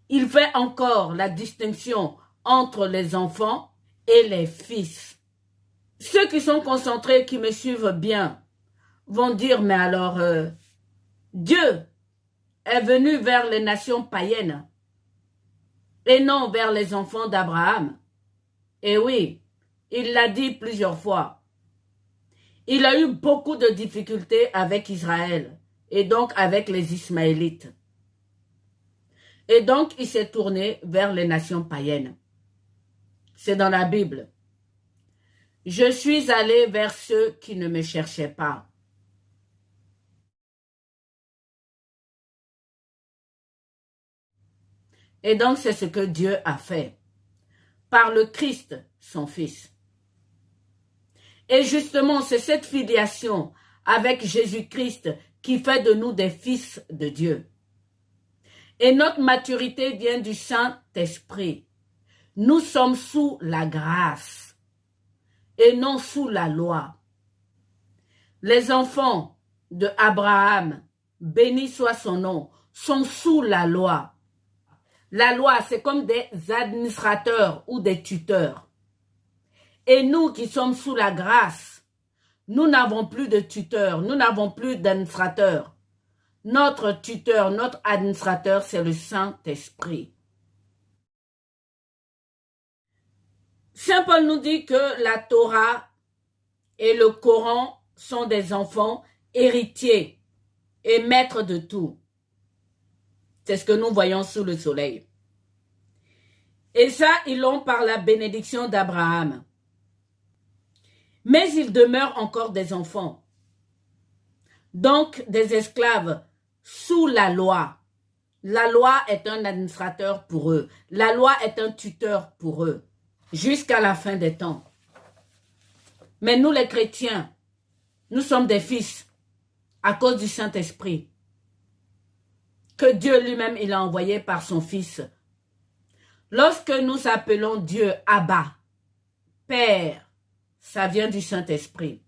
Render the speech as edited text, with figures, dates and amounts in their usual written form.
il fait encore la distinction entre les enfants et les fils. Ceux qui sont concentrés, qui me suivent bien, vont dire, mais alors, Dieu est venu vers les nations païennes et non vers les enfants d'Abraham. Et oui, il l'a dit plusieurs fois. Il a eu beaucoup de difficultés avec Israël et donc avec les Ismaélites. Et donc, il s'est tourné vers les nations païennes. C'est dans la Bible. Je suis allé vers ceux qui ne me cherchaient pas. Et donc, c'est ce que Dieu a fait par le Christ, son Fils. Et justement, c'est cette filiation avec Jésus-Christ qui fait de nous des fils de Dieu. Et notre maturité vient du Saint-Esprit. Nous sommes sous la grâce et non sous la loi. Les enfants de Abraham, béni soit son nom, sont sous la loi. La loi, c'est comme des administrateurs ou des tuteurs. Et nous qui sommes sous la grâce, nous n'avons plus de tuteurs, nous n'avons plus d'administrateurs. Notre tuteur, notre administrateur, c'est le Saint-Esprit. Saint Paul nous dit que la Torah et le Coran sont des enfants héritiers et maîtres de tout. C'est ce que nous voyons sous le soleil. Et ça, ils l'ont par la bénédiction d'Abraham. Mais il demeure encore des enfants. Donc, des esclaves sous la loi. La loi est un administrateur pour eux. La loi est un tuteur pour eux. Jusqu'à la fin des temps. Mais nous, les chrétiens, nous sommes des fils à cause du Saint-Esprit que Dieu lui-même, il a envoyé par son Fils. Lorsque nous appelons Dieu Abba, Père, ça vient du Saint-Esprit.